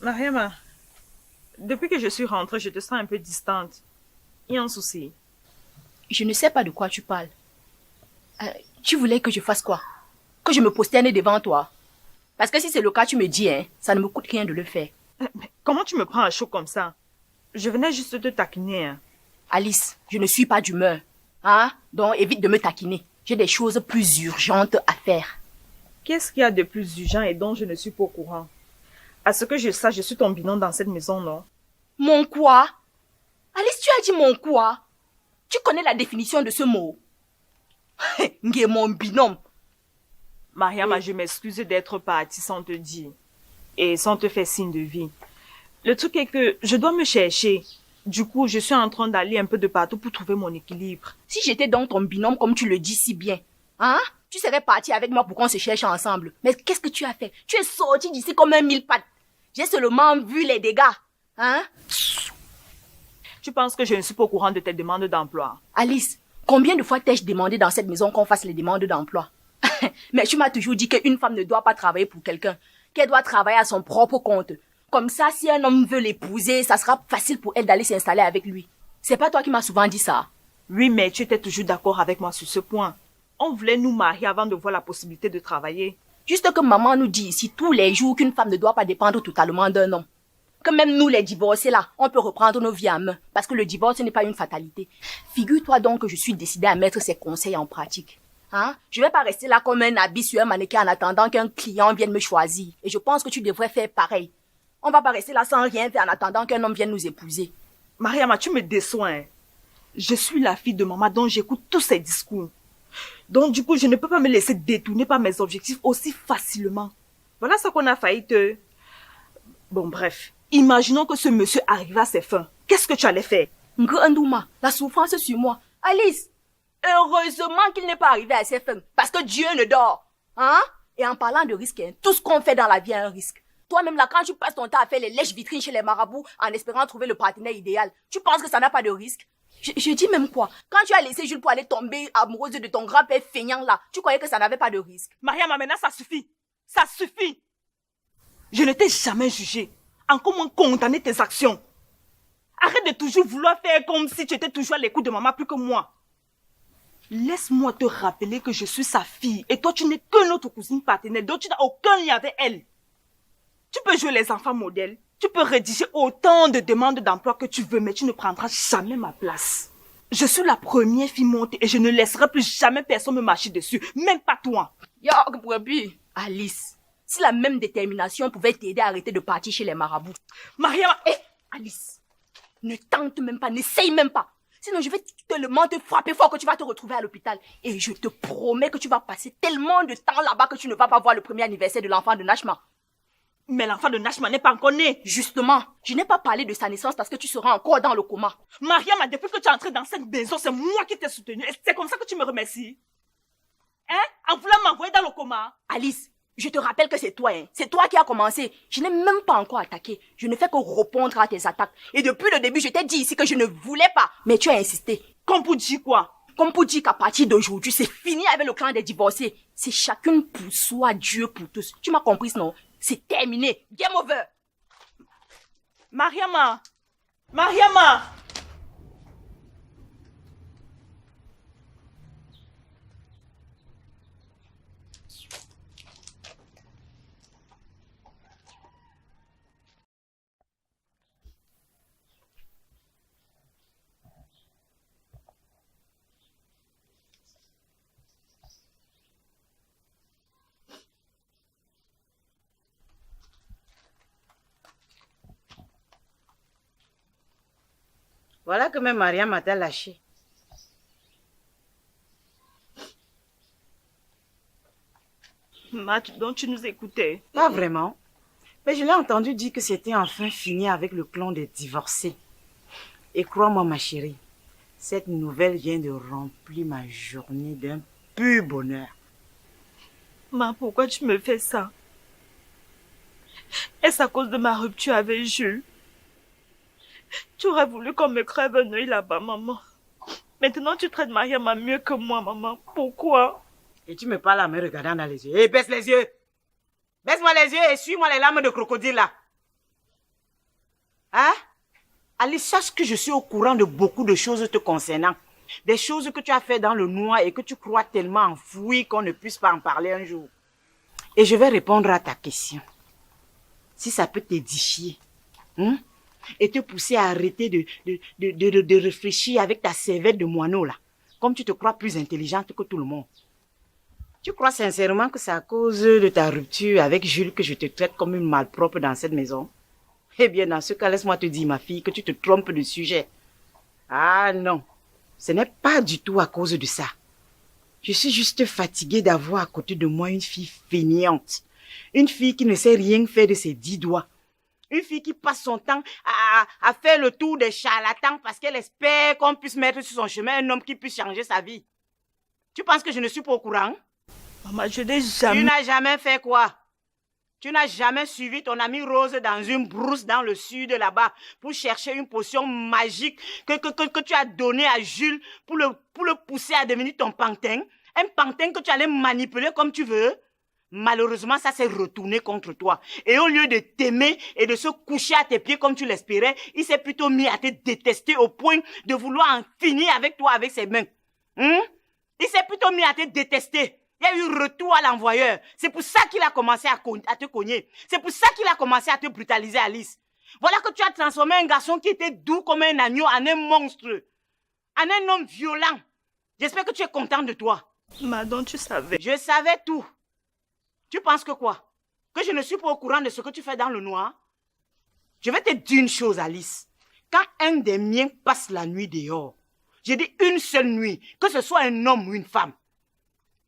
Mariama, depuis que je suis rentrée, je te sens un peu distante. Il y a un souci. Je ne sais pas de quoi tu parles. Tu voulais que je fasse quoi? Que je me prosterne devant toi? Parce que si c'est le cas, tu me dis, hein, ça ne me coûte rien de le faire. Mais comment tu me prends à chaud comme ça? Je venais juste te taquiner. Hein. Alice, je ne suis pas d'humeur. Hein? Donc évite de me taquiner. J'ai des choses plus urgentes à faire. Qu'est-ce qu'il y a de plus urgent et dont je ne suis pas au courant? À ce que je sache, je suis ton binôme dans cette maison, non? Mon quoi? Alice, tu as dit mon quoi? Tu connais la définition de ce mot? Nge mon binôme. Mariama, je m'excuse d'être partie sans te dire. Et sans te faire signe de vie. Le truc est que je dois me chercher. Du coup, je suis en train d'aller un peu de partout pour trouver mon équilibre. Si j'étais donc ton binôme, comme tu le dis si bien, hein? Tu serais parti avec moi pour qu'on se cherche ensemble. Mais qu'est-ce que tu as fait? Tu es sorti d'ici comme un mille pattes. J'ai seulement vu les dégâts. Hein? Tu penses que je ne suis pas au courant de tes demandes d'emploi? Alice, combien de fois t'ai-je demandé dans cette maison qu'on fasse les demandes d'emploi? Mais tu m'as toujours dit qu'une femme ne doit pas travailler pour quelqu'un, qu'elle doit travailler à son propre compte. Comme ça, si un homme veut l'épouser, ça sera facile pour elle d'aller s'installer avec lui. C'est pas toi qui m'as souvent dit ça? Oui, mais tu étais toujours d'accord avec moi sur ce point. On voulait nous marier avant de voir la possibilité de travailler. Juste que maman nous dit ici tous les jours qu'une femme ne doit pas dépendre totalement d'un homme. Que même nous, les divorcés là, on peut reprendre nos vies en main. Parce que le divorce n'est pas une fatalité. Figure-toi donc que je suis décidée à mettre ces conseils en pratique. Hein? Je vais pas rester là comme un habit sur un mannequin en attendant qu'un client vienne me choisir. Et je pense que tu devrais faire pareil. On va pas rester là sans rien faire en attendant qu'un homme vienne nous épouser. Mariama, tu me déçois. Hein? Je suis la fille de maman dont j'écoute tous ses discours. Donc du coup, je ne peux pas me laisser détourner par mes objectifs aussi facilement. Voilà ce qu'on a failli te... Bon, bref. Imaginons que ce monsieur arrive à ses fins. Qu'est-ce que tu allais faire? Ndouma, la souffrance sur moi. Alice, heureusement qu'il n'est pas arrivé à ses fins. Parce que Dieu ne dort. Hein? Et en parlant de risque, hein, tout ce qu'on fait dans la vie a un risque. Toi-même là, quand tu passes ton temps à faire les lèches-vitrines chez les marabouts en espérant trouver le partenaire idéal, tu penses que ça n'a pas de risque? Je dis même quoi? Quand tu as laissé Jules pour aller tomber amoureuse de ton grand-père feignant là, tu croyais que ça n'avait pas de risque? Mariama, maintenant ça suffit. Ça suffit. Je ne t'ai jamais jugé. Encore moins condamné tes actions. Arrête de toujours vouloir faire comme si tu étais toujours à l'écoute de maman plus que moi. Laisse-moi te rappeler que je suis sa fille et toi tu n'es que notre cousine paternelle, donc tu n'as aucun lien avec elle. Tu peux jouer les enfants modèles, tu peux rédiger autant de demandes d'emploi que tu veux, mais tu ne prendras jamais ma place. Je suis la première fille montée et je ne laisserai plus jamais personne me marcher dessus, même pas toi. Alice, si la même détermination pouvait t'aider à arrêter de partir chez les marabouts. Mariama, Alice, ne tente même pas, n'essaye même pas. Sinon, je vais tellement te frapper fort que tu vas te retrouver à l'hôpital. Et je te promets que tu vas passer tellement de temps là-bas que tu ne vas pas voir le premier anniversaire de l'enfant de Nashma. Mais l'enfant de Nashma n'est pas encore né. Justement, je n'ai pas parlé de sa naissance parce que tu seras encore dans le coma. Mariama, depuis que tu es entrée dans cette maison, c'est moi qui t'ai soutenue. Et c'est comme ça que tu me remercies. Hein? En voulant m'envoyer dans le coma. Alice, je te rappelle que c'est toi, hein. C'est toi qui as commencé. Je n'ai même pas encore attaqué. Je ne fais que répondre à tes attaques. Et depuis le début, je t'ai dit ici que je ne voulais pas. Mais tu as insisté. Comme pour dire quoi? Comme pour dire qu'à partir d'aujourd'hui, c'est fini avec le clan des divorcés. C'est chacune pour soi, Dieu pour tous. Tu m'as compris, non? C'est terminé. Game over. Mariama! Mariama! Voilà que même Mariam m'a lâché. Match, donc tu nous écoutais? Pas vraiment. Mais je l'ai entendu dire que c'était enfin fini avec le clan des divorcés. Et crois-moi ma chérie, cette nouvelle vient de remplir ma journée d'un pur bonheur. Ma, pourquoi tu me fais ça? Est-ce à cause de ma rupture avec Jules? Tu aurais voulu qu'on me crève un œil là-bas, maman. Maintenant, tu traites Mariama mieux que moi, maman. Pourquoi? Et tu me parles en me regardant dans les yeux. Hé, baisse les yeux. Baisse-moi les yeux et suis-moi les larmes de crocodile là. Hein? Allez, sache que je suis au courant de beaucoup de choses te concernant. Des choses que tu as fait dans le noir et que tu crois tellement enfouies qu'on ne puisse pas en parler un jour. Et je vais répondre à ta question. Si ça peut t'édifier, et te pousser à arrêter de réfléchir avec ta cervelle de moineau là, comme tu te crois plus intelligente que tout le monde. Tu crois sincèrement que c'est à cause de ta rupture avec Jules que je te traite comme une malpropre dans cette maison? Eh bien, dans ce cas, laisse-moi te dire, ma fille, que tu te trompes de sujet. Ah non, ce n'est pas du tout à cause de ça. Je suis juste fatiguée d'avoir à côté de moi une fille fainéante. Une fille qui ne sait rien faire de ses 10 doigts. Une fille qui passe son temps à faire le tour des charlatans parce qu'elle espère qu'on puisse mettre sur son chemin un homme qui puisse changer sa vie. Tu penses que je ne suis pas au courant? Maman, je n'ai jamais... Tu n'as jamais fait quoi? Tu n'as jamais suivi ton amie Rose dans une brousse dans le sud là-bas pour chercher une potion magique que tu as donnée à Jules pour le pousser à devenir ton pantin? Un pantin que tu allais manipuler comme tu veux? Malheureusement, ça s'est retourné contre toi. Et au lieu de t'aimer et de se coucher à tes pieds comme tu l'espérais, il s'est plutôt mis à te détester au point de vouloir en finir avec toi avec ses mains. Il s'est plutôt mis à te détester. Il y a eu retour à l'envoyeur. C'est pour ça qu'il a commencé à te cogner. C'est pour ça qu'il a commencé à te brutaliser, Alice. Voilà que tu as transformé un garçon qui était doux comme un agneau en un monstre. En un homme violent. J'espère que tu es content de toi. Madame, tu savais. Je savais tout. Tu penses que quoi? Que je ne suis pas au courant de ce que tu fais dans le noir? Je vais te dire une chose, Alice. Quand un des miens passe la nuit dehors, j'ai dit une seule nuit, que ce soit un homme ou une femme,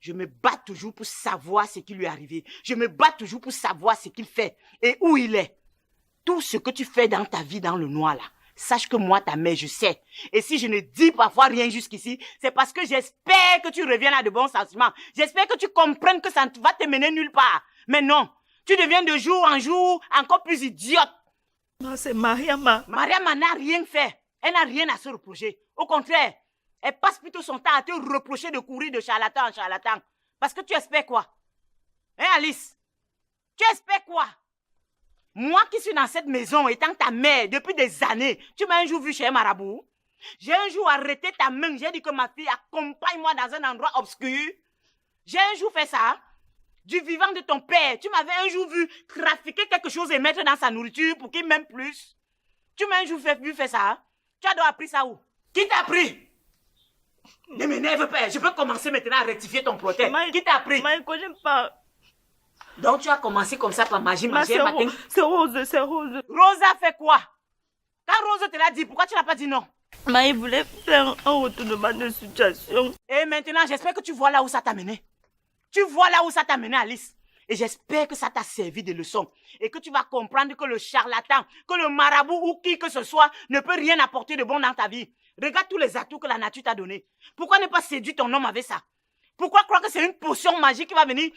je me bats toujours pour savoir ce qui lui est arrivé. Je me bats toujours pour savoir ce qu'il fait et où il est. Tout ce que tu fais dans ta vie dans le noir là, sache que moi, ta mère, je sais. Et si je ne dis parfois rien jusqu'ici, c'est parce que j'espère que tu reviennes à de bons sentiments. J'espère que tu comprennes que ça ne va te mener nulle part. Mais non, tu deviens de jour en jour encore plus idiote. Non, c'est Mariama. Mariama n'a rien fait. Elle n'a rien à se reprocher. Au contraire, elle passe plutôt son temps à te reprocher de courir de charlatan en charlatan. Parce que tu espères quoi? Hein, Alice? Tu espères quoi? Moi qui suis dans cette maison, étant ta mère depuis des années, tu m'as un jour vu chez un marabout? J'ai un jour arrêté ta main, j'ai dit que ma fille accompagne-moi dans un endroit obscur. J'ai un jour fait ça. Du vivant de ton père, tu m'avais un jour vu trafiquer quelque chose et mettre dans sa nourriture pour qu'il m'aime plus. Tu m'as un jour vu faire ça. Tu as donc appris ça où? Qui t'a appris? Ne m'énerve pas, je peux commencer maintenant à rectifier ton protège. Qui t'a appris? Maïko, j'aime pas. Donc tu as commencé comme ça par magie matin. C'est Rose, c'est Rose. Rose a fait quoi? Quand Rose te l'a dit, pourquoi tu n'as pas dit non? Mais il voulait faire un retournement de situation. Et maintenant, j'espère que tu vois là où ça t'a mené. Tu vois là où ça t'a mené, Alice. Et j'espère que ça t'a servi de leçon. Et que tu vas comprendre que le charlatan, que le marabout ou qui que ce soit ne peut rien apporter de bon dans ta vie. Regarde tous les atouts que la nature t'a donnés. Pourquoi ne pas séduire ton homme avec ça? Pourquoi croire que c'est une potion magique qui va venir,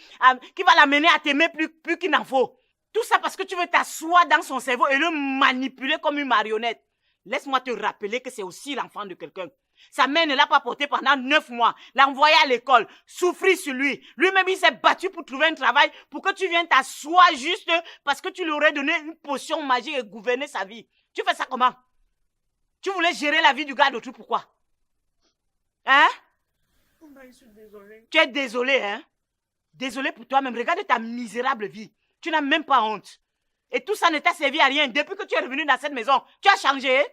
qui va l'amener à t'aimer plus qu'il n'en faut? Tout ça parce que tu veux t'asseoir dans son cerveau et le manipuler comme une marionnette. Laisse-moi te rappeler que c'est aussi l'enfant de quelqu'un. Sa mère ne l'a pas porté pendant 9 mois, l'a envoyé à l'école, souffrir sur lui. Lui-même, il s'est battu pour trouver un travail pour que tu viennes t'asseoir juste parce que tu lui aurais donné une potion magique et gouverner sa vie. Tu fais ça comment? Tu voulais gérer la vie du gars d'autrui, pourquoi? Hein? Je suis désolée. Tu es désolé, hein? Désolé pour toi-même. Regarde ta misérable vie. Tu n'as même pas honte. Et tout ça ne t'a servi à rien. Depuis que tu es revenu dans cette maison, tu as changé.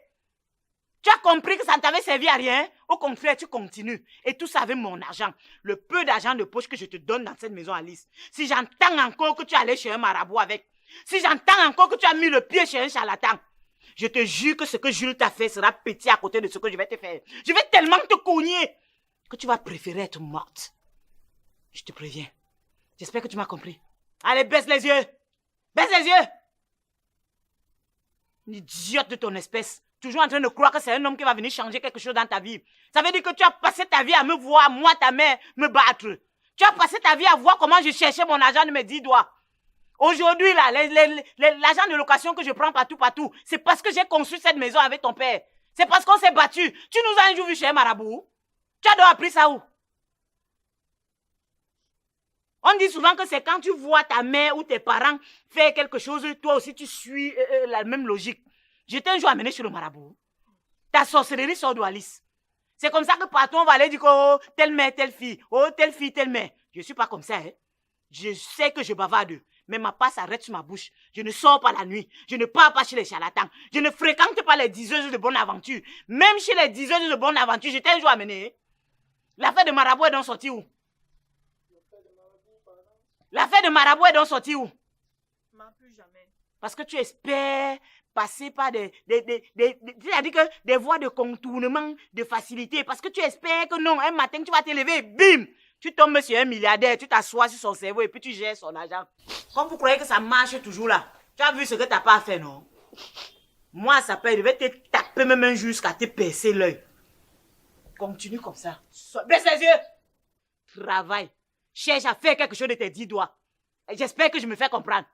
Tu as compris que ça ne t'avait servi à rien. Au contraire, tu continues. Et tout ça avec mon argent. Le peu d'argent de poche que je te donne dans cette maison, Alice. Si j'entends encore que tu es allé chez un marabout avec. Si j'entends encore que tu as mis le pied chez un charlatan. Je te jure que ce que Jules t'a fait sera petit à côté de ce que je vais te faire. Je vais tellement te cogner que tu vas préférer être morte. Je te préviens. J'espère que tu m'as compris. Allez, baisse les yeux. Baisse les yeux. Une idiote de ton espèce. Toujours en train de croire que c'est un homme qui va venir changer quelque chose dans ta vie. Ça veut dire que tu as passé ta vie à me voir, moi, ta mère, me battre. Tu as passé ta vie à voir comment je cherchais mon argent de mes 10 doigts. Aujourd'hui, là, l'argent de location que je prends partout, c'est parce que j'ai construit cette maison avec ton père. C'est parce qu'on s'est battu. Tu nous as un jour vu chez un marabout. Tu as donc appris ça où? On dit souvent que c'est quand tu vois ta mère ou tes parents faire quelque chose, toi aussi tu suis la même logique. Je t'ai un jour amené chez le marabout. Ta sorcellerie sort de Alice. C'est comme ça que partout on va aller dire que oh, telle mère, telle fille, telle mère. Je ne suis pas comme ça. Hein. Je sais que je bavarde, mais ma passe s'arrête sur ma bouche. Je ne sors pas la nuit. Je ne pars pas chez les charlatans. Je ne fréquente pas les diseuses de bonne aventure. Même chez les diseuses de bonne aventure, je t'ai un jour amené. Hein. L'affaire de marabout est donc sortie où? L'affaire de marabout est donc sortie où? Plus jamais. Parce que tu espères passer par des voies de contournement, de facilité. Parce que tu espères que non, un matin, tu vas te lever, bim, tu tombes sur un milliardaire, tu t'assois sur son cerveau et puis tu gères son argent. Comme vous croyez que ça marche toujours là. Tu as vu ce que tu n'as pas fait, non? Moi, ça peut, je vais te taper même jusqu'à te percer l'œil. Continue comme ça. Baisse les yeux. Travaille. Cherche à faire quelque chose de tes 10 doigts. J'espère que je me fais comprendre.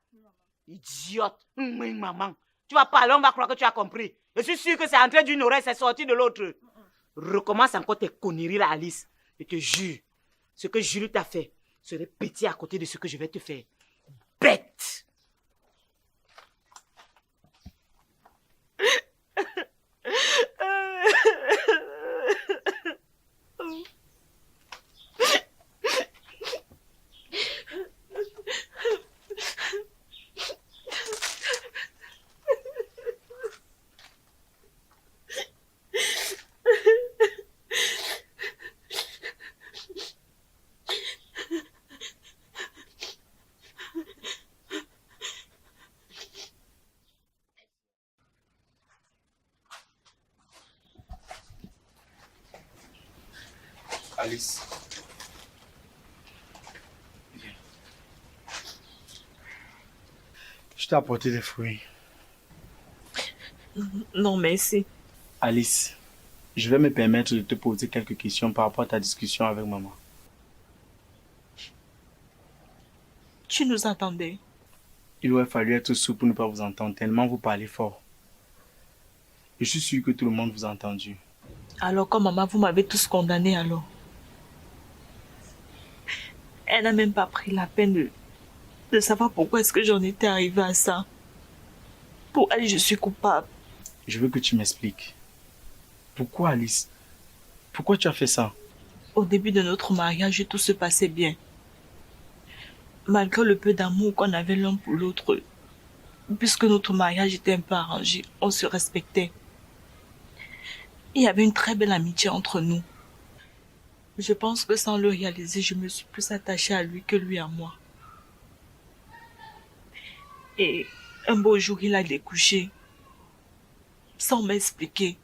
Idiote. Maman. Tu vas parler, on va croire que tu as compris. Je suis sûr que c'est entré d'une oreille, c'est sorti de l'autre. Recommence encore tes conneries là, Alice. Je te jure, ce que Julie t'a fait serait petit à côté de ce que je vais te faire. Bête. Alice. Viens. Je t'ai apporté des fruits. Non, merci. Alice, je vais me permettre de te poser quelques questions par rapport à ta discussion avec maman. Tu nous entendais? Il aurait fallu être sourd pour ne pas vous entendre tellement vous parlez fort. Je suis sûr que tout le monde vous a entendu. Alors, comme maman, vous m'avez tous condamné alors. Elle n'a même pas pris la peine de savoir pourquoi est-ce que j'en étais arrivée à ça. Pour elle, je suis coupable. Je veux que tu m'expliques. Pourquoi, Alice? Pourquoi tu as fait ça? Au début de notre mariage, tout se passait bien. Malgré le peu d'amour qu'on avait l'un pour l'autre, puisque notre mariage était un peu arrangé, on se respectait. Il y avait une très belle amitié entre nous. Je pense que sans le réaliser, je me suis plus attachée à lui que lui à moi. Et un beau jour, il a découché, sans m'expliquer.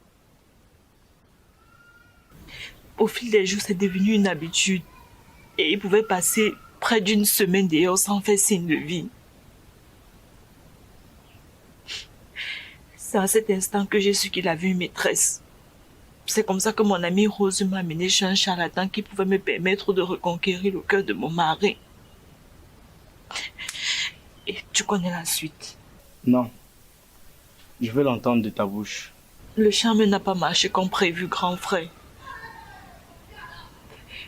Au fil des jours, c'est devenu une habitude. Et il pouvait passer près d'une semaine dehors sans faire signe de vie. C'est à cet instant que j'ai su qu'il avait une maîtresse. C'est comme ça que mon amie Rose m'a amené chez un charlatan qui pouvait me permettre de reconquérir le cœur de mon mari. Et tu connais la suite. Non. Je veux l'entendre de ta bouche. Le charme n'a pas marché comme prévu, grand frère.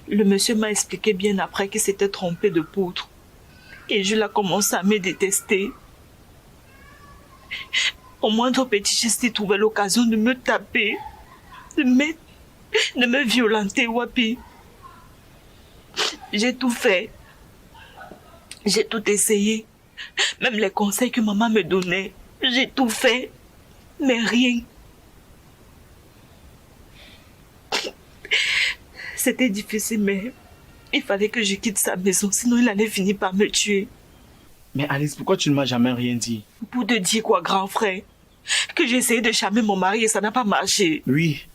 Le monsieur m'a expliqué bien après qu'il s'était trompé de poutre. Et je l'ai commencé à me détester. Au moindre petit geste, il trouvait l'occasion de me taper, de me violenter, Wapi. J'ai tout fait. J'ai tout essayé. Même les conseils que maman me donnait. J'ai tout fait. Mais rien. C'était difficile, mais il fallait que je quitte sa maison, sinon il allait finir par me tuer. Mais Alice, pourquoi tu ne m'as jamais rien dit? Pour te dire quoi, grand frère? Que j'ai essayé de charmer mon mari et ça n'a pas marché. Oui,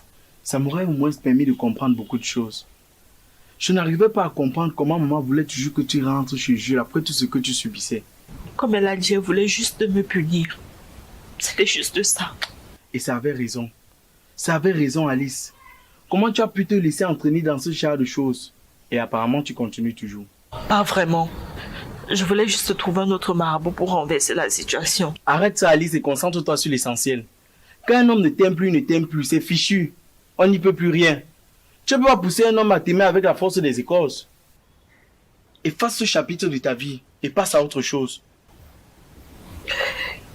ça m'aurait au moins permis de comprendre beaucoup de choses. Je n'arrivais pas à comprendre comment maman voulait toujours que tu rentres chez Jules après tout ce que tu subissais. Comme elle a dit, elle voulait juste me punir. C'était juste ça. Et ça avait raison. Ça avait raison, Alice. Comment tu as pu te laisser entraîner dans ce genre de choses? Et apparemment, tu continues toujours. Pas vraiment. Je voulais juste trouver un autre marabout pour renverser la situation. Arrête ça, Alice, et concentre-toi sur l'essentiel. Quand un homme ne t'aime plus, il ne t'aime plus. C'est fichu. On n'y peut plus rien. Tu ne peux pas pousser un homme à t'aimer avec la force des écorces. Efface ce chapitre de ta vie et passe à autre chose.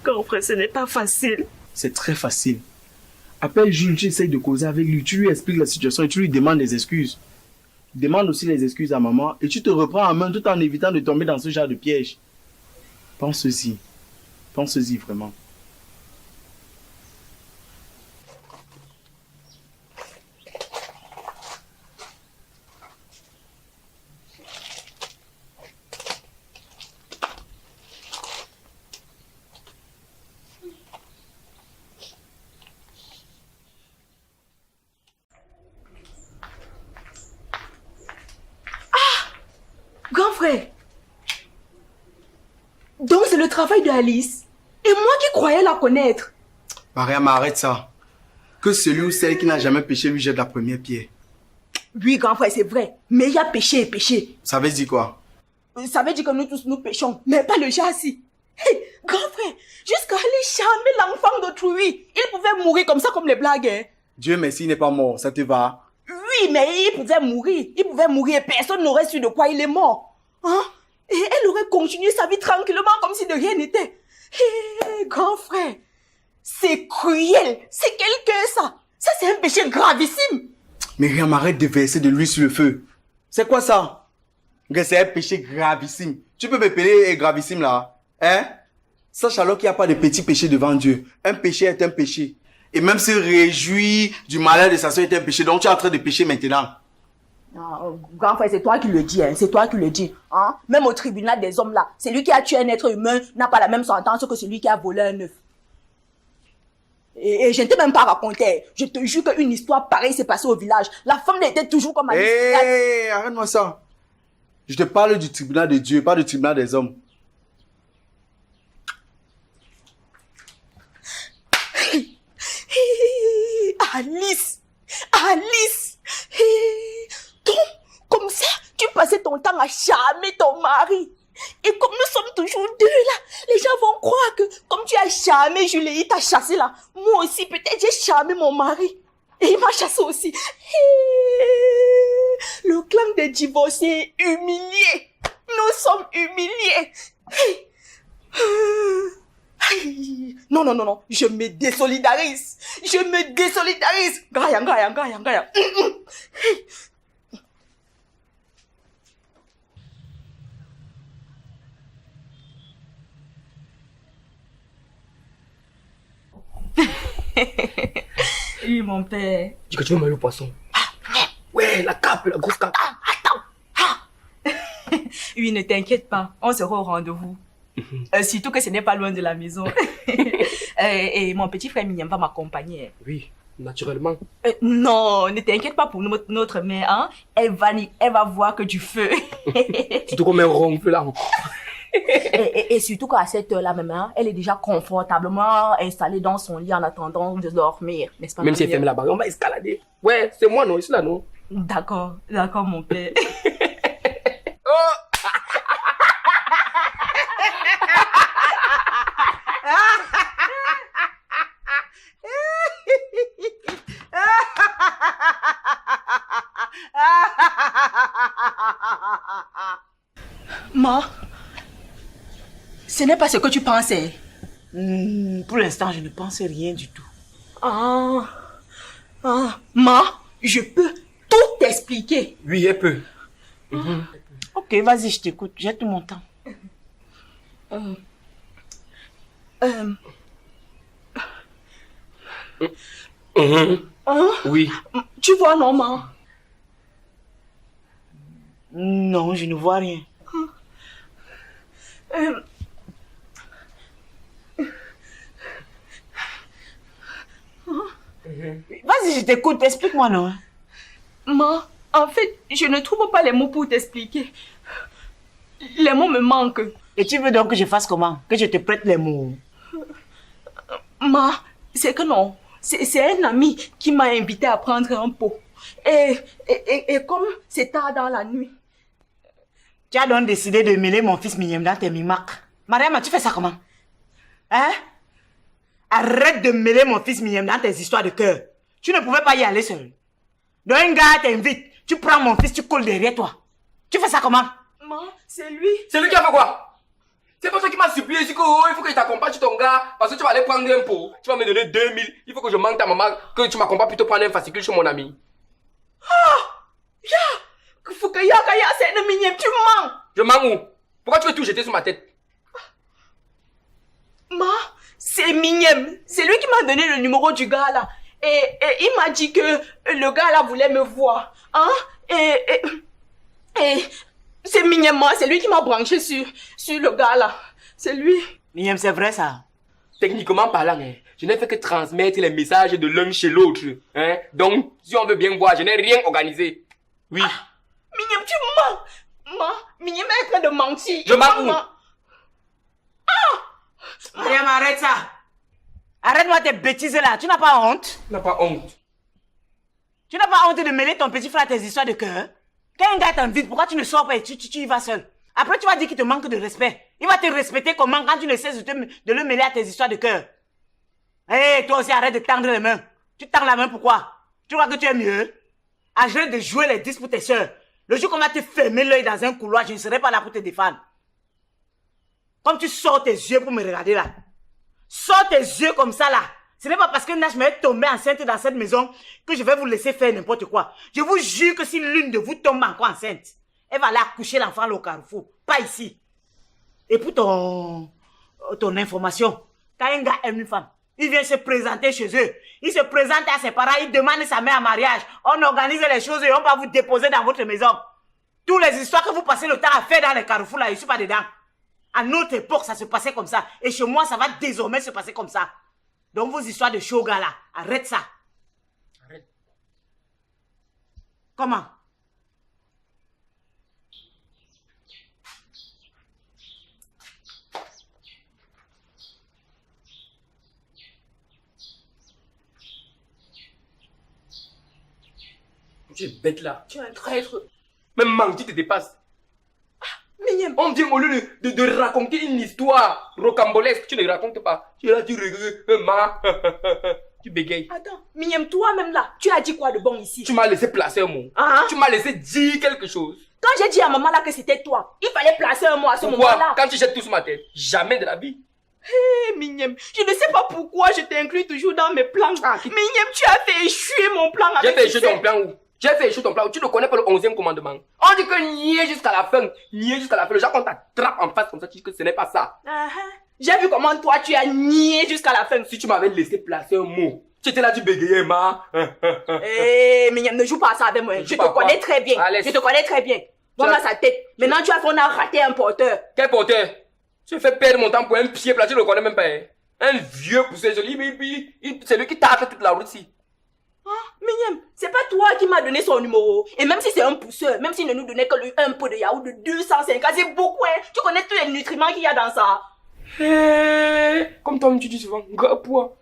Grand frère, ce n'est pas facile. C'est très facile. Appelle Jules, tu essayes de causer avec lui, tu lui expliques la situation et tu lui demandes des excuses. Demande aussi les excuses à maman et tu te reprends en main tout en évitant de tomber dans ce genre de piège. Pense-y. Pense-y vraiment. Grand frère. Donc c'est le travail de Alice. Et moi qui croyais la connaître. Mariam, arrête ça. Que celui ou celle qui n'a jamais péché lui jette la première pierre. Oui, grand frère, c'est vrai. Mais il y a péché et péché. Ça veut dire quoi? Ça veut dire que nous tous nous péchons. Mais pas le châssis. Hey, grand frère, jusqu'à aller charmer l'enfant d'autrui, il pouvait mourir comme ça comme les blagues. Hein? Dieu merci, il n'est pas mort, ça te va? Oui, mais il pouvait mourir. Il pouvait mourir et personne n'aurait su de quoi il est mort. Hein? Et elle aurait continué sa vie tranquillement comme si de rien n'était. Hey, grand frère, c'est cruel. C'est quelqu'un ça. Ça, c'est un péché gravissime. Myriam, arrête de verser de l'huile sur le feu. C'est quoi ça? C'est un péché gravissime. Tu peux m'appeler gravissime là? Hein? Sache alors qu'il n'y a pas de petit péché devant Dieu. Un péché est un péché. Et même se réjouir du malheur de sa soeur est un péché. Donc tu es en train de pécher maintenant. Grand frère, c'est toi qui le dis, hein. C'est toi qui le dis. Hein? Même au tribunal des hommes là, celui qui a tué un être humain n'a pas la même sentence que celui qui a volé un œuf. Et je ne t'ai même pas raconté. Je te jure qu'une histoire pareille s'est passée au village. La femme était toujours comme Alice. Hé, arrête-moi ça. Je te parle du tribunal de Dieu, pas du tribunal des hommes. Alice! Alice! Donc, comme ça, tu passais ton temps à charmer ton mari. Et comme nous sommes toujours deux là, les gens vont croire que comme tu as charmé Julie, il t'a chassé là. Moi aussi, peut-être j'ai charmé mon mari. Et il m'a chassé aussi. Le clan des divorcés est humilié. Nous sommes humiliés. Non, non, non, non. Je me désolidarise. Je me désolidarise. Gaya, gaya, gaya, gaya. Oui, mon père. Dis que tu veux manger le poisson. Ouais, la cape, la grosse cape. Oui, ne t'inquiète pas. On sera au rendez-vous. Surtout que ce n'est pas loin de la maison. Et mon petit frère Mignon va m'accompagner. Oui, naturellement. Non, ne t'inquiète pas pour notre mère. Hein? Elle va voir que du feu. Surtout qu'on met un ronfle là. Et surtout qu'à cette heure-là même, hein, elle est déjà confortablement installée dans son lit en attendant de dormir. N'est-ce pas? Même si elle ferme la barrière, on va escalader. Ouais, c'est moi, non, ici là, non? D'accord, d'accord, mon père. Ma, ce n'est pas ce que tu pensais. Pour l'instant, je ne pense rien du tout. Ma, je peux tout t'expliquer. Oui, elle peut. Ok, vas-y, je t'écoute. J'ai tout mon temps. Oui. Tu vois, non, ma? Non, je ne vois rien. Vas-y, je t'écoute. Explique-moi, non. Ma, en fait, je ne trouve pas les mots pour t'expliquer. Les mots me manquent. Et tu veux donc que je fasse comment? Que je te prête les mots? Ma, c'est que non. C'est un ami qui m'a invité à prendre un pot. Et comme c'est tard dans la nuit. Tu as donc décidé de mêler mon fils Mignon dans tes mimacs. Mariam, tu fais ça comment? Hein? Arrête de mêler mon fils Mignon dans tes histoires de cœur. Tu ne pouvais pas y aller seul. Donc un gars t'invite, tu prends mon fils, tu colles derrière toi. Tu fais ça comment? Ma, c'est lui. C'est lui qui a fait quoi? C'est pas toi qui m'as supplié ici que il faut que je t'accompagne chez ton gars parce que tu vas aller prendre un pot. Tu vas me donner 2000. Il faut que je manque ta maman, que tu m'accompagnes plutôt prendre un fascicule chez mon ami. Faut que Yaka c'est de Mignème, tu mens. Je mens où? Pourquoi tu veux tout jeter sur ma tête? C'est Mignème. C'est lui qui m'a donné le numéro du gars là. Et il m'a dit que le gars là voulait me voir. Hein? Et c'est Mignème, moi. C'est lui qui m'a branché sur le gars là. C'est lui. Mignème, c'est vrai ça? Techniquement parlant, hein, je n'ai fait que transmettre les messages de l'un chez l'autre. Hein? Donc, si on veut bien voir, je n'ai rien organisé. Oui. Mignème, tu mens. Mignème est en train de mentir. Je mens où? Mariam, arrête ça. Arrête-moi tes bêtises là. Tu n'as pas honte? Tu n'as pas honte. Tu n'as pas honte de mêler ton petit frère à tes histoires de cœur? Quand un gars t'invite, pourquoi tu ne sors pas et tu y vas seul? Après, tu vas dire qu'il te manque de respect. Il va te respecter comment quand tu ne cesses de le mêler à tes histoires de cœur? Hé, toi aussi, arrête de tendre les mains. Tu tends la main pourquoi? Tu crois que tu es mieux? Arrête de jouer les 10 pour tes soeurs. Le jour qu'on va te fermer l'œil dans un couloir, je ne serai pas là pour te défendre. Comme tu sors tes yeux pour me regarder là. Sors tes yeux comme ça là. Ce n'est pas parce que Nash m'est tombée enceinte dans cette maison que je vais vous laisser faire n'importe quoi. Je vous jure que si l'une de vous tombe encore enceinte, elle va aller accoucher l'enfant au Carrefour. Pas ici. Et pour ton information, quand un gars aime une femme, il vient se présenter chez eux. Il se présente à ses parents, il demande sa mère en mariage. On organise les choses et on va vous déposer dans votre maison. Toutes les histoires que vous passez le temps à faire dans les carrefours là, je ne suis pas dedans. À notre époque, ça se passait comme ça. Et chez moi, ça va désormais se passer comme ça. Donc vos histoires de shoga là, arrête ça. Arrête. Comment? Tu es bête là. Tu es un traître. Même menti te dépasse. Mignème. On dit au lieu de raconter une histoire rocambolesque, tu ne racontes pas. Tu es là, tu regardes, tu bégayes. Attends, Mignème, toi-même là, tu as dit quoi de bon ici? Tu m'as laissé placer un mot. Tu m'as laissé dire quelque chose. Quand j'ai dit à maman là que c'était toi, il fallait placer un mot à ce moment-là. Pourquoi? Quand tu jettes tout sur ma tête, jamais de la vie. Hé, Mignème, je ne sais pas pourquoi je t'inclus toujours dans mes plans. Mignème, tu as fait échouer mon plan avec J'ai fait échouer ton plan où? J'ai fait échouer ton plan où? Tu ne connais pas le 11e commandement. On dit que nier jusqu'à la fin. Nier jusqu'à la fin. Le genre qu'on t'attrape en face comme ça, tu dis que ce n'est pas ça. J'ai vu comment toi tu as nié jusqu'à la fin. Si tu m'avais laissé placer un mot, tu étais là, tu bégayais, Hé, Mignème, ne joue pas ça avec moi. Je te connais très bien. Je te connais très bien. Voilà sa tête. Maintenant tu as fait, on a raté un porteur. Quel porteur? Tu fais perdre mon temps pour un pied plat, tu ne le connais même pas. Hein? Un vieux poussé joli, c'est lui qui t'a fait toute la route ici. Mignème, c'est pas toi qui m'as donné son numéro. Et même si c'est un pousseur, même s'il ne nous donnait que un pot de yaourt de 250, c'est beaucoup, hein. Tu connais tous les nutriments qu'il y a dans ça. Comme toi, tu dis souvent, gros poids.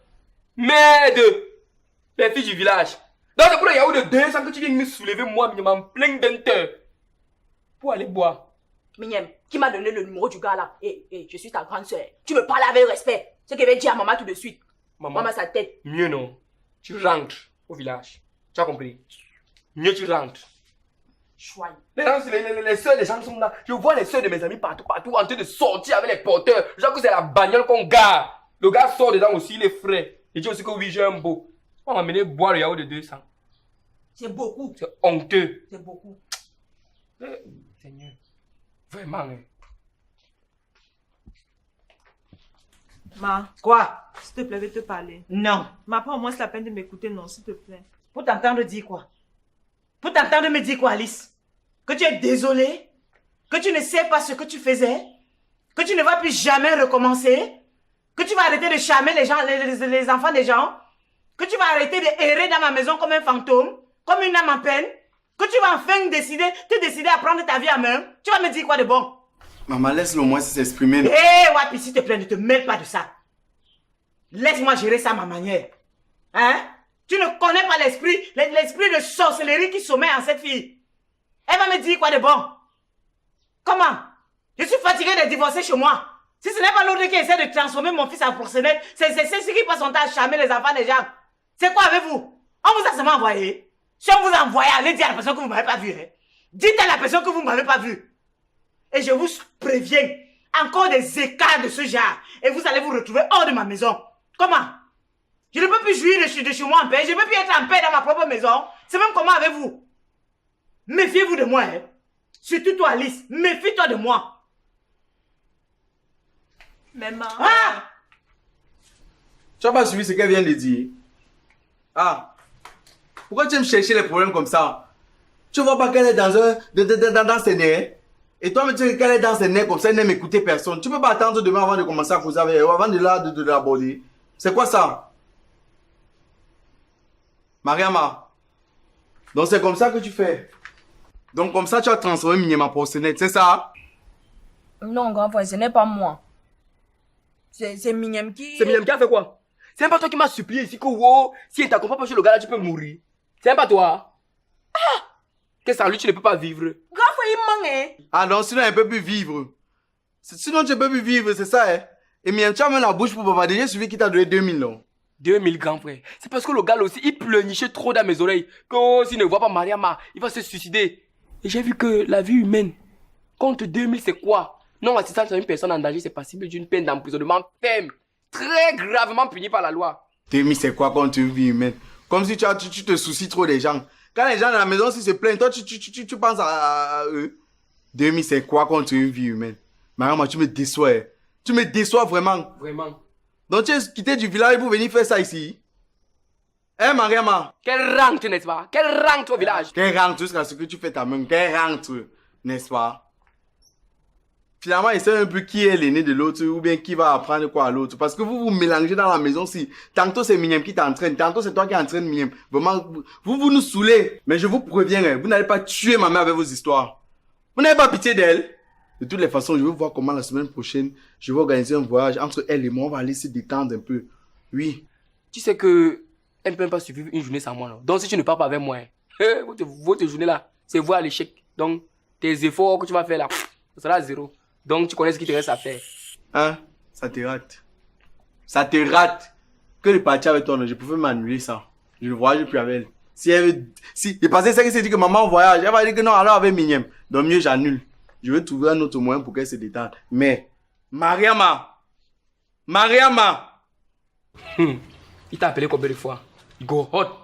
Merde! Les filles du village. Donc c'est pour le yaourt de 200 que tu viens me soulever, moi, Mignème, en plein d'inter. Pour aller boire. Mignème, qui m'a donné le numéro du gars là? Je suis ta grande soeur. Tu me parles avec respect. Ce qu'elle va dire à maman tout de suite. Maman, sa tête. Mieux non. Tu rentres au village. Tu as compris? Mieux tu rentres. Chouaille. Les soeurs des gens sont là. Je vois les soeurs de mes amis partout en train de sortir avec les porteurs. Je crois que c'est la bagnole qu'on garde. Le gars sort dedans aussi, il est frais. Il dit aussi que oui, j'ai un beau. On m'a amené boire le yaourt de 200. C'est beaucoup. C'est honteux. C'est beaucoup. Seigneur. Vraiment, hein. Ma, Quoi? s'il te plaît, je vais te parler. Non. Ma, pas au moins c'est la peine de m'écouter, non, s'il te plaît. Pour t'entendre dire quoi? Pour t'entendre me dire quoi, Alice? Que tu es désolée? Que tu ne sais pas ce que tu faisais? Que tu ne vas plus jamais recommencer? Que tu vas arrêter de charmer les gens, les enfants des gens? Que tu vas arrêter de errer dans ma maison comme un fantôme? Comme une âme en peine? Que tu vas enfin te décider à prendre ta vie en main? Tu vas me dire quoi de bon? Maman, laisse-le au moins s'exprimer. Hé, Wapi, s'il te plaît, ne te mêle pas de ça. Laisse-moi gérer ça à ma manière. Hein? Tu ne connais pas l'esprit de sorcellerie qui sommeille en cette fille. Elle va me dire quoi de bon? Comment? Je suis fatiguée de divorcer chez moi. Si ce n'est pas l'autre qui essaie de transformer mon fils en porcelaine, c'est ce qui passe son temps à charmer les enfants des gens. C'est quoi avec vous? On vous a seulement envoyé. Si on vous a envoyé, allez dire à la personne que vous ne m'avez pas vu. Hein? Dites à la personne que vous ne m'avez pas vu. Et je vous préviens, Encore des écarts de ce genre. Et vous allez vous retrouver hors de ma maison. Comment? Je ne peux plus jouir de chez moi en paix. Je ne peux plus être en paix dans ma propre maison. C'est même comment avec vous? Méfiez-vous de moi. Hein? Surtout toi, Alice. Méfie-toi de moi. Maman. Ah! Tu n'as pas suivi ce qu'elle vient de dire. Ah. Pourquoi tu aimes chercher les problèmes comme ça? Tu vois pas qu'elle est dans ses nerfs? Et toi, tu sais qu'elle est dans ses nerfs comme ça, elle n'aime écouter personne. Tu peux pas attendre demain avant de commencer à causer avec elle, avant de l'aborder. C'est quoi ça? Mariama. Donc c'est comme ça que tu fais. Donc comme ça, tu as transformé Mignema pour Sennette, c'est ça? Non, grand frère, ce n'est pas moi. C'est Mignem qui... C'est Mignem qui a fait quoi? C'est même pas toi qui m'as supplié ici que wow, si elle t'accompagne pas chez le gars là, tu peux mourir. C'est même pas toi. Ah! Qu'est-ce que ça lui, tu ne peux pas vivre? Grand frère, il manque, hein. Ah non, sinon elle peut plus vivre. Sinon tu peux plus vivre, c'est ça, hein? Et Mignema, tu as mis la bouche pour papa, déjà celui qui t'a donné 2000 non? 2000 grands frères. C'est parce que le gars là aussi, il pleurnichait trop dans mes oreilles. Que oh, s'il ne voit pas Mariama, il va se suicider. Et j'ai vu que la vie humaine, contre 2000, c'est quoi? Non, assistance à une personne en danger, c'est passible d'une peine d'emprisonnement ferme. Très gravement puni par la loi. 2000 c'est quoi contre une vie humaine? Comme si tu te soucies trop des gens. Quand les gens dans la maison s'ils se plaignent, toi tu penses à eux. 2000 c'est quoi contre une vie humaine? Mariama, tu me déçois. Hein. Tu me déçois vraiment. Vraiment. Donc tu es quitté du village pour venir faire ça ici? Hein, Mariama? Quelle rentre, n'est-ce pas? Quelle rentre au village? Quelle rentre jusqu'à ce que tu fais ta main? Quelle rentre, n'est-ce pas? Finalement, il sait un peu qui est l'aîné de l'autre ou bien qui va apprendre quoi à l'autre. Parce que vous mélangez dans la maison si tantôt c'est Mignem qui t'entraîne, tantôt c'est toi qui entraîne Mignem. Vraiment, vous nous saoulez. Mais je vous préviens, hein, vous n'allez pas tuer ma mère avec vos histoires. Vous n'avez pas pitié d'elle. De toutes les façons, je veux voir comment la semaine prochaine, je vais organiser un voyage entre elle et moi. On va aller se détendre un peu. Oui. Tu sais que elle ne peut même pas survivre une journée sans moi. Non? Donc si tu ne pars pas avec moi, hein, votre journée là, c'est voir l'échec. Donc tes efforts que tu vas faire là, ça sera zéro. Donc tu connais ce qui te reste à faire. Hein? Ça te rate. Ça te rate. Que de partir avec toi, non, je pouvais m'annuler ça. Je ne voyage plus avec elle. Si et parce que c'est qu'elle s'est dit que maman voyage, elle va dire que non, alors avec Mignem. Donc mieux j'annule. Je vais trouver un autre moyen pour qu'elle se détende. Mais, Mariama! Il t'a appelé combien de fois? Go hot.